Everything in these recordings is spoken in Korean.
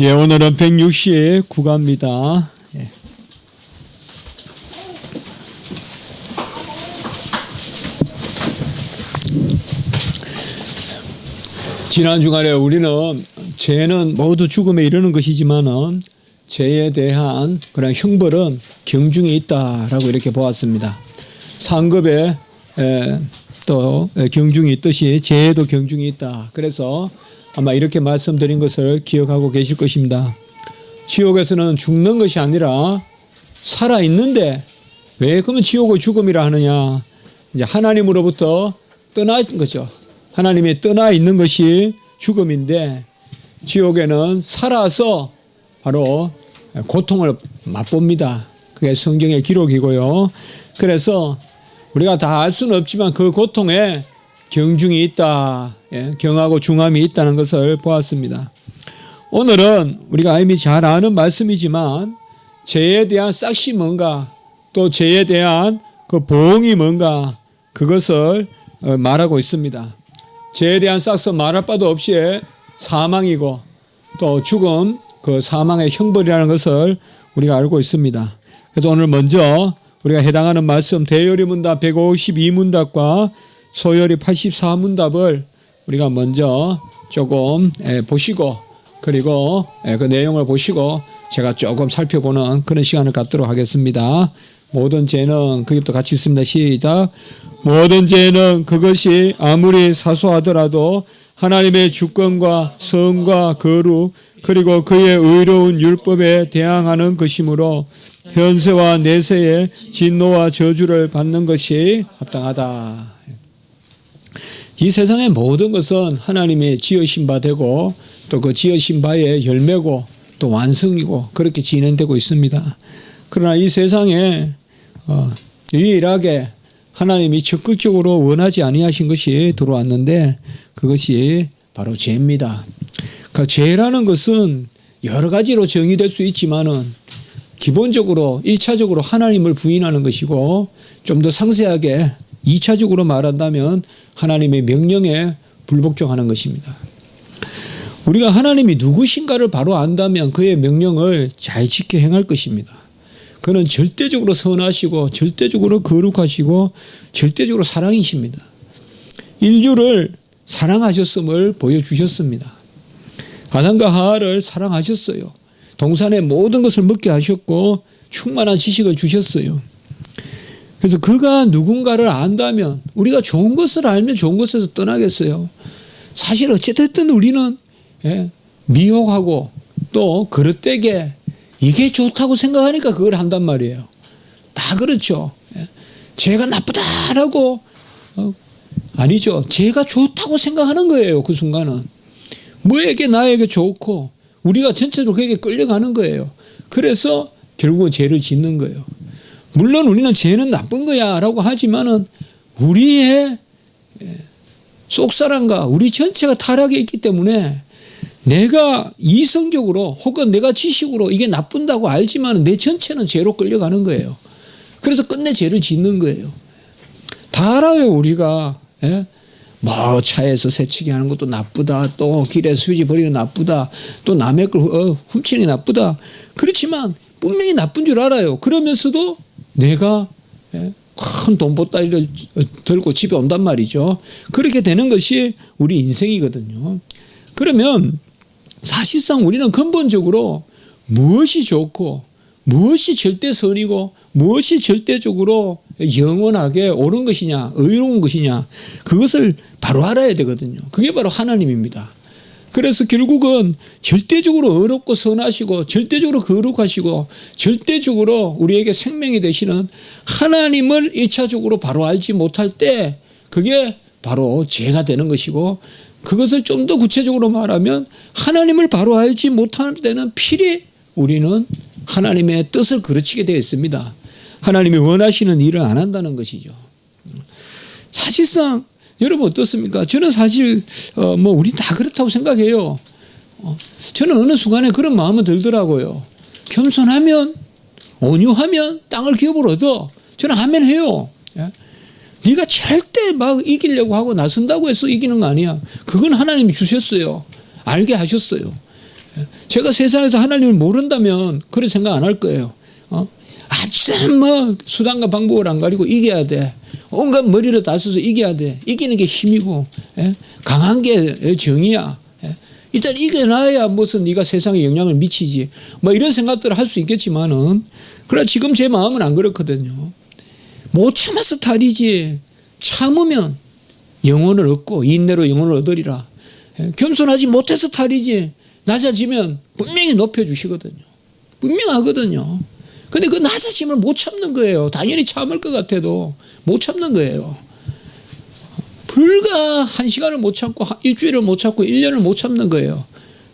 예, 오늘은 169가입니다. 예. 지난 주간에 우리는 죄는 모두 죽음에 이르는 것이지만은 죄에 대한 그런 형벌은 경중이 있다라고 이렇게 보았습니다. 상급에 또 경중이 있듯이 죄에도 경중이 있다. 그래서 아마 이렇게 말씀드린 것을 기억하고 계실 것입니다. 지옥에서는 죽는 것이 아니라 살아있는데 왜 그러면 지옥을 죽음이라 하느냐. 이제 하나님으로부터 떠난 거죠. 하나님이 떠나 있는 것이 죽음인데 지옥에는 살아서 바로 고통을 맛봅니다. 그게 성경의 기록이고요. 그래서 우리가 다 알 수는 없지만 그 고통에 경중이 있다. 경하고 중함이 있다는 것을 보았습니다. 오늘은 우리가 이미 잘 아는 말씀이지만 죄에 대한 싹이 뭔가 또 죄에 대한 그 보응이 뭔가 그것을 말하고 있습니다. 죄에 대한 싹은 말할 바도 없이 사망이고 또 죽음 그 사망의 형벌이라는 것을 우리가 알고 있습니다. 그래서 오늘 먼저 우리가 해당하는 말씀 대요리 문답 152문답과 소요리 84문답을 우리가 먼저 조금 보시고 그리고 그 내용을 보시고 제가 조금 살펴보는 그런 시간을 갖도록 하겠습니다. 모든 죄는 그것부터 같이 있습니다. 시작. 모든 죄는 그것이 아무리 사소하더라도 하나님의 주권과 성과 거룩 그리고 그의 의로운 율법에 대항하는 것이므로 현세와 내세의 진노와 저주를 받는 것이 합당하다. 이 세상의 모든 것은 하나님이 지으신 바 되고 또 그 지으신 바의 열매고 또 완성이고 그렇게 진행되고 있습니다. 그러나 이 세상에 유일하게 하나님이 적극적으로 원하지 아니하신 것이 들어왔는데 그것이 바로 죄입니다. 그 죄라는 것은 여러 가지로 정의될 수 있지만은 기본적으로 1차적으로 하나님을 부인하는 것이고 좀 더 상세하게 2차적으로 말한다면 하나님의 명령에 불복종하는 것입니다. 우리가 하나님이 누구신가를 바로 안다면 그의 명령을 잘 지켜 행할 것입니다. 그는 절대적으로 선하시고 절대적으로 거룩하시고 절대적으로 사랑이십니다. 인류를 사랑하셨음을 보여주셨습니다. 아담과 하와를 사랑하셨어요. 동산의 모든 것을 먹게 하셨고 충만한 지식을 주셨어요. 그래서 그가 누군가를 안다면 우리가 좋은 것을 알면 좋은 것에서 떠나겠어요. 사실 어찌됐든 우리는 미혹하고 또 그릇되게 이게 좋다고 생각하니까 그걸 한단 말이에요. 다 그렇죠. 죄가 나쁘다라고 아니죠. 죄가 좋다고 생각하는 거예요. 그 순간은. 뭐에게 나에게 좋고 우리가 전체적으로 그에게 끌려가는 거예요. 그래서 결국은 죄를 짓는 거예요. 물론 우리는 죄는 나쁜 거야 라고 하지만은 우리의 속사람과 우리 전체가 타락해 있기 때문에 내가 이성적으로 혹은 내가 지식으로 이게 나쁜다고 알지만 내 전체는 죄로 끌려가는 거예요. 그래서 끝내 죄를 짓는 거예요. 다 알아요 우리가. 뭐 차에서 새치기 하는 것도 나쁘다. 또 길에서 휴지 버리는 거 나쁘다. 또 남의 걸 훔치는 게 나쁘다. 그렇지만 분명히 나쁜 줄 알아요. 그러면서도 내가 큰 돈보따리를 들고 집에 온단 말이죠. 그렇게 되는 것이 우리 인생이거든요. 그러면 사실상 우리는 근본적으로 무엇이 좋고 무엇이 절대 선이고 무엇이 절대적으로 영원하게 옳은 것이냐 의로운 것이냐 그것을 바로 알아야 되거든요. 그게 바로 하나님입니다. 그래서 결국은 절대적으로 의롭고 선하시고 절대적으로 거룩하시고 절대적으로 우리에게 생명이 되시는 하나님을 1차적으로 바로 알지 못할 때 그게 바로 죄가 되는 것이고 그것을 좀 더 구체적으로 말하면 하나님을 바로 알지 못할 때는 필히 우리는 하나님의 뜻을 그르치게 되어 있습니다. 하나님이 원하시는 일을 안 한다는 것이죠. 사실상 여러분 어떻습니까? 저는 사실 우리 다 그렇다고 생각해요. 저는 어느 순간에 그런 마음은 들더라고요. 겸손하면 온유하면 땅을 기업으로 얻어. 저는 아멘 해요. 네가 절대 막 이기려고 하고 나선다고 해서 이기는 거 아니야. 그건 하나님이 주셨어요. 알게 하셨어요. 제가 세상에서 하나님을 모른다면 그런 생각 안 할 거예요. 아참 뭐 수단과 방법을 안 가리고 이겨야 돼. 온갖 머리를 다 써서 이겨야 돼. 이기는 게 힘이고, 강한 게 정의야. 일단 이겨놔야 무슨 네가 세상에 영향을 미치지. 뭐 이런 생각들을 할 수 있겠지만은, 그러나 지금 제 마음은 안 그렇거든요. 못 참아서 탈이지. 참으면 영혼을 얻고 인내로 영혼을 얻으리라. 겸손하지 못해서 탈이지. 낮아지면 분명히 높여주시거든요. 분명하거든요. 근데 그 낮아짐을 못 참는 거예요. 당연히 참을 것 같아도 못 참는 거예요. 불과 1시간을 못 참고 일주일을 못 참고 1년을 못 참는 거예요.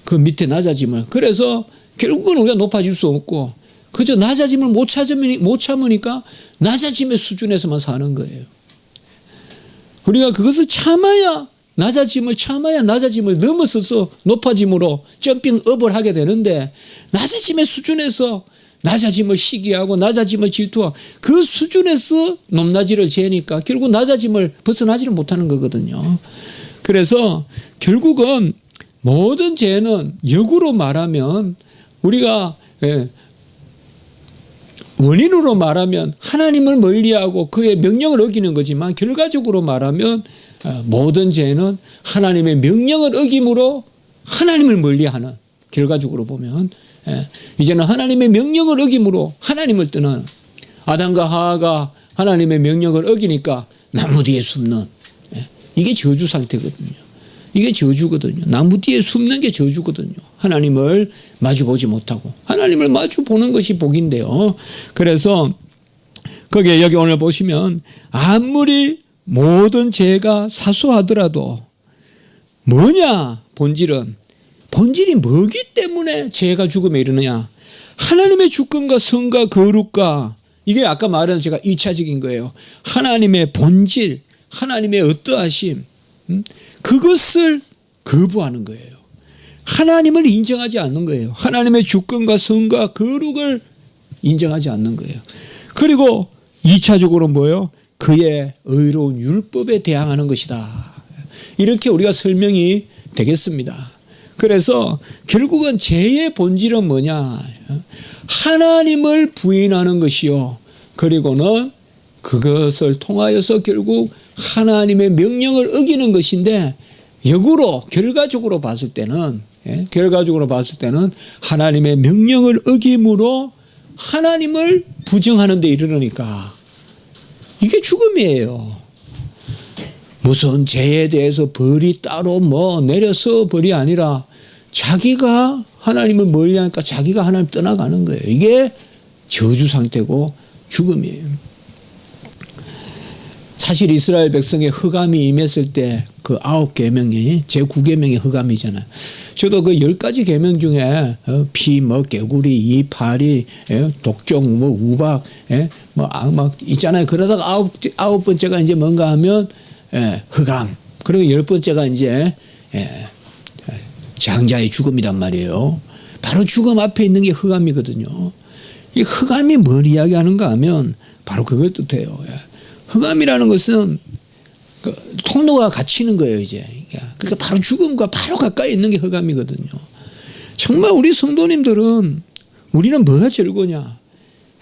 그 밑에 낮아짐을. 그래서 결국은 우리가 높아질 수 없고 그저 낮아짐을 못 참으니까 낮아짐의 수준에서만 사는 거예요. 우리가 그것을 참아야 낮아짐을 넘어서서 높아짐으로 점핑업을 하게 되는데 낮아짐의 수준에서 낮아짐을 시기하고 낮아짐을 질투하고 그 수준에서 높낮이를 재니까 결국 낮아짐을 벗어나지를 못하는 거거든요. 그래서 결국은 모든 죄는 역으로 말하면 우리가 원인으로 말하면 하나님을 멀리하고 그의 명령을 어기는 거지만 결과적으로 말하면 모든 죄는 하나님의 명령을 어김으로 하나님을 멀리하는, 결과적으로 보면 이제는 하나님의 명령을 어김으로 하나님을 떠나는, 아담과 하와가 하나님의 명령을 어기니까 나무 뒤에 숨는, 이게 저주 상태거든요. 이게 저주거든요. 나무 뒤에 숨는 게 저주거든요. 하나님을 마주보지 못하고 하나님을 마주보는 것이 복인데요. 그래서 거기에 여기 오늘 보시면 아무리 모든 죄가 사소하더라도 뭐냐 본질이 뭐기 때문에 죄가 죽음에 이르느냐, 하나님의 주권과 성과 거룩과, 이게 아까 말한 제가 2차적인 거예요. 하나님의 본질, 하나님의 어떠하심, 그것을 거부하는 거예요. 하나님을 인정하지 않는 거예요. 하나님의 주권과 성과 거룩을 인정하지 않는 거예요. 그리고 2차적으로 뭐예요? 그의 의로운 율법에 대항하는 것이다. 이렇게 우리가 설명이 되겠습니다. 그래서 결국은 죄의 본질은 뭐냐? 하나님을 부인하는 것이요. 그리고는 그것을 통하여서 결국 하나님의 명령을 어기는 것인데, 역으로 결과적으로 봤을 때는 하나님의 명령을 어김으로 하나님을 부정하는 데 이르르니까 이게 죽음이에요. 무슨 죄에 대해서 벌이 따로 내려서 벌이 아니라 자기가 하나님을 멀리하니까 자기가 하나님 떠나가는 거예요. 이게 저주 상태고 죽음이에요. 사실 이스라엘 백성의 흑암이 임했을 때 그 9계명이 제9계명이 흑암이잖아요. 저도 그 10가지 계명 중에 피, 개구리, 이, 파리, 독종, 우박, 막 있잖아요. 그러다가 아홉 번째가 이제 뭔가 하면 흑암. 그리고 10번째가 이제 장자의 죽음이란 말이에요. 바로 죽음 앞에 있는 게 흑암이거든요. 이 흑암이 뭘 이야기하는가 하면 바로 그걸 뜻해요. 흑암이라는 것은 그 통로가 갇히는 거예요, 이제. 그러니까 바로 죽음과 바로 가까이 있는 게 흑암이거든요. 정말 우리 성도님들은 우리는 뭐가 즐거냐?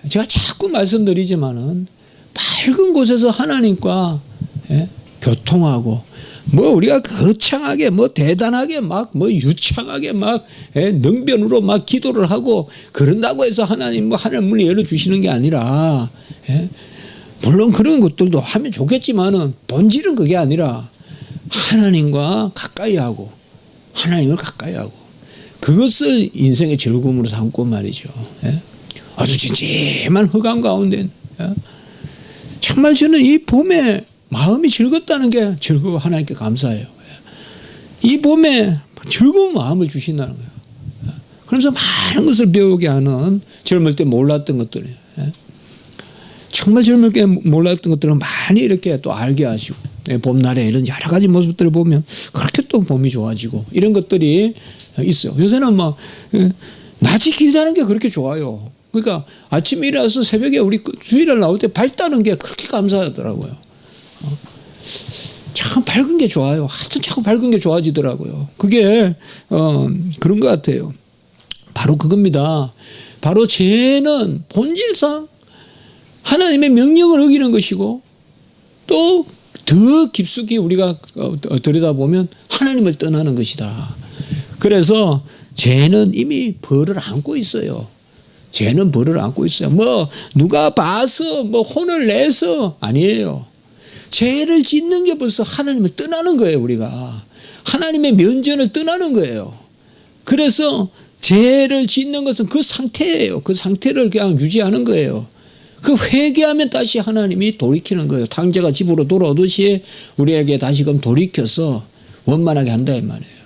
제가 자꾸 말씀드리지만은 밝은 곳에서 하나님과 교통하고 우리가 거창하게 대단하게 유창하게 능변으로 기도를 하고 그런다고 해서 하나님 하늘 문을 열어주시는 게 아니라, 물론 그런 것들도 하면 좋겠지만은 본질은 그게 아니라 하나님과 가까이 하고 하나님을 가까이 하고 그것을 인생의 즐거움으로 삼고 말이죠. 아주 진지한 흑암 가운데 정말 저는 이 봄에 마음이 즐겁다는 게 즐거워 하나님께 감사해요. 이 봄에 즐거운 마음을 주신다는 거예요. 그러면서 많은 것을 배우게 하는, 젊을 때 몰랐던 것들이에요. 정말 젊을 때 몰랐던 것들을 많이 이렇게 또 알게 하시고, 봄날에 이런 여러 가지 모습들을 보면 그렇게 또 봄이 좋아지고 이런 것들이 있어요. 요새는 낮이 길다는 게 그렇게 좋아요. 그러니까 아침에 일어나서 새벽에 우리 주일날 나올 때 밝다는 게 그렇게 감사하더라고요. 참 밝은 게 좋아요. 하여튼 자꾸 밝은 게 좋아지더라고요. 그게 그런 것 같아요. 바로 그겁니다. 바로 죄는 본질상 하나님의 명령을 어기는 것이고 또 더 깊숙이 우리가 들여다보면 하나님을 떠나는 것이다. 그래서 죄는 이미 벌을 안고 있어요. 죄는 벌을 안고 있어요. 뭐 누가 봐서 뭐 혼을 내서 아니에요. 죄를 짓는 게 벌써 하나님을 떠나는 거예요. 우리가 하나님의 면전을 떠나는 거예요. 그래서 죄를 짓는 것은 그 상태예요. 그 상태를 그냥 유지하는 거예요. 그 회개하면 다시 하나님이 돌이키는 거예요. 탕자가 집으로 돌아오듯이 우리에게 다시금 돌이켜서 원만하게 한다 이 말이에요.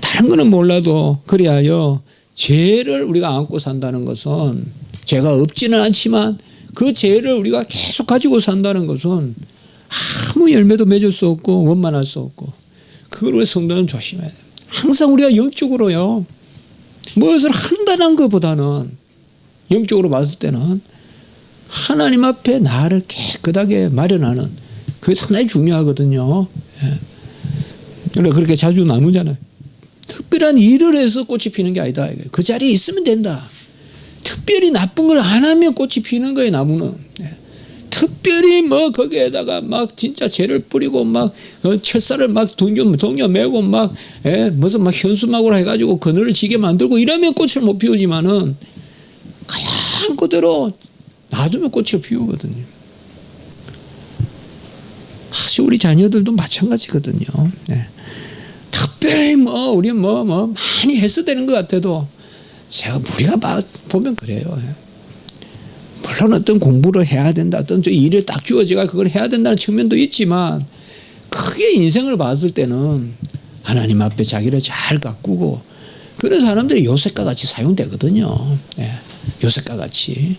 다른 거는 몰라도 그리하여 죄를 우리가 안고 산다는 것은 죄가 없지는 않지만 그 죄를 우리가 계속 가지고 산다는 것은 아무 열매도 맺을 수 없고 원만할 수 없고 그걸 우리 성도는 조심해야 돼요. 항상 우리가 영적으로요. 무엇을 한다는 것보다는 영적으로 봤을 때는 하나님 앞에 나를 깨끗하게 마련하는 그게 상당히 중요하거든요. 그러니까 그렇게 자주 나누잖아요. 특별한 일을 해서 꽃이 피는 게 아니다. 그 자리에 있으면 된다. 특별히 나쁜 걸 안 하면 꽃이 피는 거예요. 나무는. 특별히 뭐 거기에다가 막 진짜 죄를 뿌리고 막 철사를 막 동여 매고 막 무슨 막 현수막으로 해가지고 그늘을 지게 만들고 이러면 꽃을 못 피우지만은 그냥 그대로 놔두면 꽃을 피우거든요. 사실 우리 자녀들도 마찬가지거든요. 특별히 뭐 우리 뭐 많이 해서 되는 것 같아도 제가 우리가 보면 그래요. 물론 어떤 공부를 해야 된다, 어떤 일을 딱 주어지가 그걸 해야 된다는 측면도 있지만 크게 인생을 봤을 때는 하나님 앞에 자기를 잘 가꾸고 그런 사람들이 요셉과 같이 사용되거든요. 요셉과 같이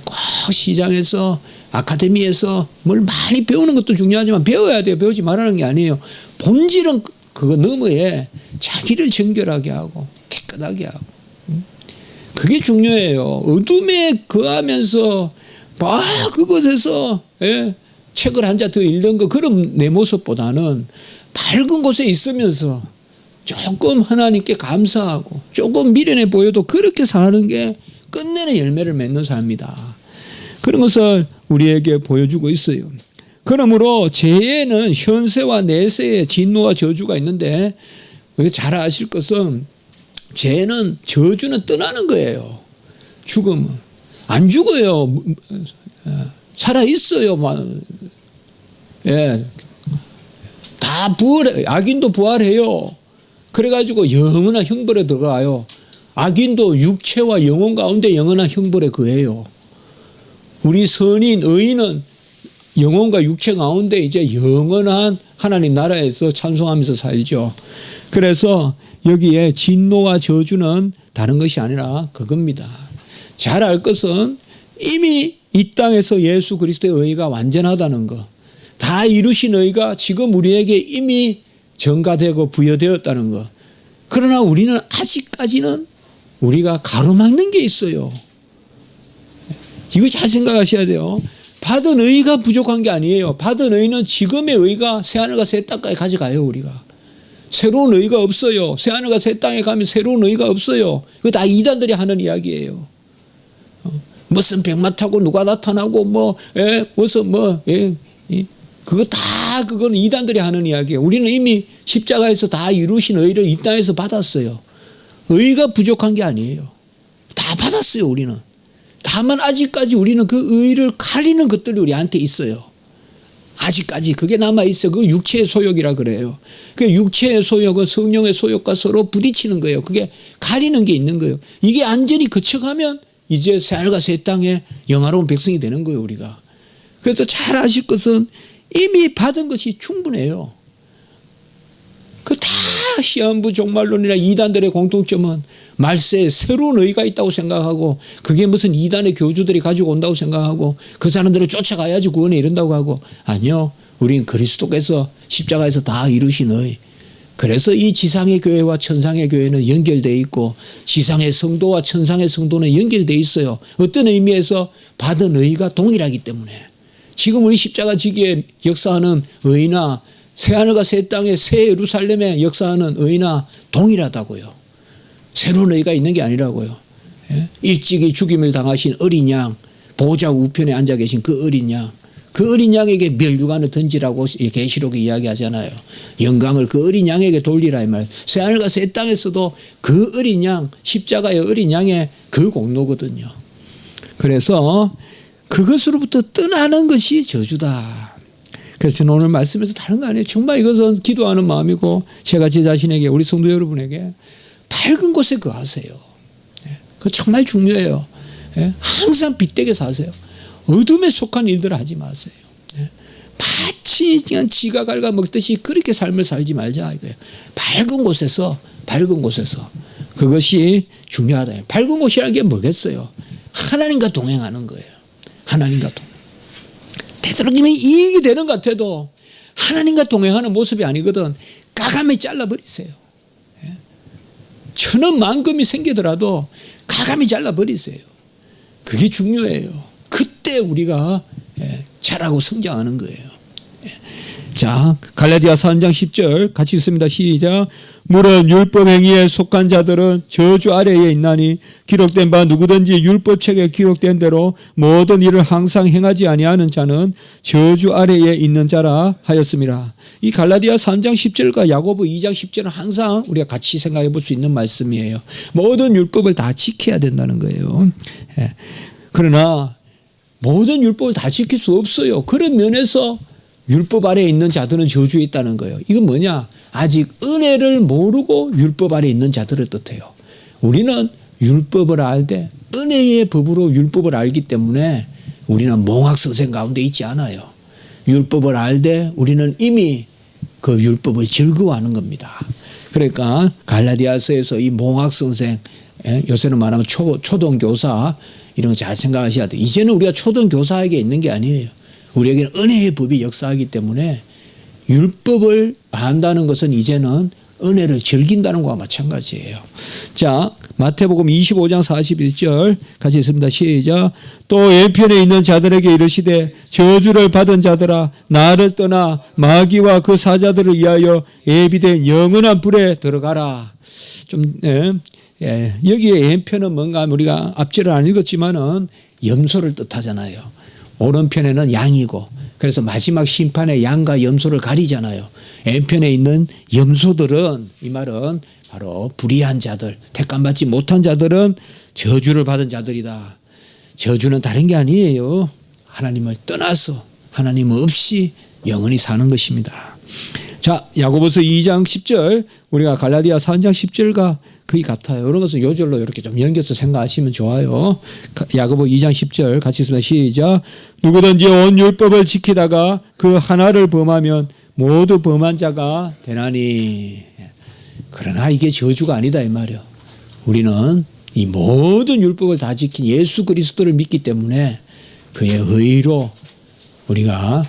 꼭 시장에서 아카데미에서 뭘 많이 배우는 것도 중요하지만 배워야 돼요. 배우지 말라는 게 아니에요. 본질은 그거 너머에 자기를 정결하게 하고 깨끗하게 하고 그게 중요해요. 어둠에 거하면서 막 그곳에서 책을 한 자 더 읽는 거 그런 내 모습보다는 밝은 곳에 있으면서 조금 하나님께 감사하고 조금 미련해 보여도 그렇게 사는 게 끝내는 열매를 맺는 삶이다. 그런 것을 우리에게 보여주고 있어요. 그러므로 죄에는 현세와 내세의 진노와 저주가 있는데 잘 아실 것은 죄는 저주는 떠나는 거예요. 죽음은 안 죽어요. 살아 있어요. 다 부활해. 악인도 부활해요. 그래가지고 영원한 형벌에 들어가요. 악인도 육체와 영혼 가운데 영원한 형벌에 거해요. 우리 선인 의인은 영혼과 육체 가운데 이제 영원한 하나님 나라에서 찬송하면서 살죠. 그래서 여기에 진노와 저주는 다른 것이 아니라 그겁니다. 잘 알 것은 이미 이 땅에서 예수 그리스도의 의가 완전하다는 것, 다 이루신 의가 지금 우리에게 이미 전가되고 부여되었다는 것. 그러나 우리는 아직까지는 우리가 가로막는 게 있어요. 이거 잘 생각하셔야 돼요. 받은 의가 부족한 게 아니에요. 받은 의는 지금의 의가 새하늘과 새 땅까지 가져가요. 우리가. 새로운 의가 없어요. 새하늘과 새 땅에 가면 새로운 의가 없어요. 그거 다 이단들이 하는 이야기예요. 무슨 백마 타고 누가 나타나고 그건 이단들이 하는 이야기예요. 우리는 이미 십자가에서 다 이루신 의를 이 땅에서 받았어요. 의가 부족한 게 아니에요. 다 받았어요. 우리는. 다만 아직까지 우리는 그 의를 가리는 것들이 우리한테 있어요. 아직까지 그게 남아있어요. 그걸 육체의 소욕이라 그래요. 그 육체의 소욕은 성령의 소욕과 서로 부딪히는 거예요. 그게 가리는 게 있는 거예요. 이게 완전히 그쳐가면 이제 새하늘과 새 땅에 영화로운 백성이 되는 거예요. 우리가. 그래서 잘 아실 것은 이미 받은 것이 충분해요. 그 다 시한부 종말론이나 이단들의 공통점은 말세에 새로운 의가 있다고 생각하고 그게 무슨 이단의 교주들이 가지고 온다고 생각하고 그 사람들을 쫓아가야지 구원에 이른다고 하고 아니요. 우린 그리스도께서 십자가에서 다 이루신 의. 그래서 이 지상의 교회와 천상의 교회는 연결되어 있고 지상의 성도와 천상의 성도는 연결되어 있어요. 어떤 의미에서 받은 의가 동일하기 때문에 지금 우리 십자가 지기에 역사하는 의나 새하늘과 새 땅의 새 예루살렘에 역사하는 의나 동일하다고요. 새로운 의가 있는 게 아니라고요. 예? 일찍이 죽임을 당하신 어린 양, 보호자 우편에 앉아 계신 그 어린 양, 그 어린 양에게 멸류관을 던지라고 계시록에 이야기하잖아요. 영광을 그 어린 양에게 돌리라 이 말. 새하늘과 새 땅에서도 그 어린 양, 십자가의 어린 양의 그 공로거든요. 그래서 그것으로부터 떠나는 것이 저주다. 그래서 저는 오늘 말씀에서 다른 거 아니에요. 정말 이것은 기도하는 마음이고 제가 제 자신에게 우리 성도 여러분에게 밝은 곳에 거하세요. 그거 정말 중요해요. 항상 빛되게 사세요. 어둠에 속한 일들을 하지 마세요. 마치 그냥 지가 갉아먹듯이 그렇게 삶을 살지 말자 이거예요. 밝은 곳에서 그것이 중요하다. 밝은 곳이라는 게 뭐겠어요? 하나님과 동행하는 거예요. 하나님과 동행. 되도록이면 이익이 되는 것 같아도 하나님과 동행하는 모습이 아니거든. 가감히 잘라버리세요. 천원 만금이 생기더라도 가감히 잘라버리세요. 그게 중요해요. 그때 우리가 자라고 성장하는 거예요. 자, 갈라디아 3장 10절 같이 읽습니다. 시작. 물은 율법 행위에 속한 자들은 저주 아래에 있나니 기록된 바 누구든지 율법책에 기록된 대로 모든 일을 항상 행하지 아니하는 자는 저주 아래에 있는 자라 하였습니다. 이 갈라디아 3장 10절과 야고보 2장 10절은 항상 우리가 같이 생각해 볼 수 있는 말씀이에요. 모든 율법을 다 지켜야 된다는 거예요. 그러나 모든 율법을 다 지킬 수 없어요. 그런 면에서 율법 아래에 있는 자들은 저주에 있다는 거예요. 이건 뭐냐? 아직 은혜를 모르고 율법 아래에 있는 자들을 뜻해요. 우리는 율법을 알되 은혜의 법으로 율법을 알기 때문에 우리는 몽학성생 가운데 있지 않아요. 율법을 알되 우리는 이미 그 율법을 즐거워하는 겁니다. 그러니까 갈라디아서에서 이 몽학성생, 요새는 말하면 초등교사 이런 거 잘 생각하셔야 돼요. 이제는 우리가 초등교사에게 있는 게 아니에요. 우리에게는 은혜의 법이 역사하기 때문에 율법을 안다는 것은 이제는 은혜를 즐긴다는 것과 마찬가지예요. 자, 마태복음 25장 41절 같이 읽습니다. 시작. 또 왼편에 있는 자들에게 이르시되 저주를 받은 자들아 나를 떠나 마귀와 그 사자들을 위하여 예비된 영원한 불에 들어가라. 좀 여기에 왼편은 뭔가 우리가 앞절을 안 읽었지만은 염소를 뜻하잖아요. 오른편에는 양이고 그래서 마지막 심판에 양과 염소를 가리잖아요. 왼편에 있는 염소들은 이 말은 바로 불의한 자들, 택감받지 못한 자들은 저주를 받은 자들이다. 저주는 다른 게 아니에요. 하나님을 떠나서 하나님 없이 영원히 사는 것입니다. 자, 야고보서 2장 10절 우리가 갈라디아 3장 10절과 거의 같아요. 이런 것은 요절로 이렇게 좀 연결해서 생각하시면 좋아요. 야고보 2장 10절 같이 있습니다. 시작. 누구든지 온 율법을 지키다가 그 하나를 범하면 모두 범한 자가 되나니. 그러나 이게 저주가 아니다 이 말이에요. 우리는 이 모든 율법을 다 지킨 예수 그리스도를 믿기 때문에 그의 의로 우리가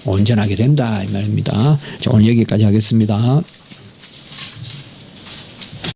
온전하게 된다 이 말입니다. 자, 오늘 여기까지 하겠습니다.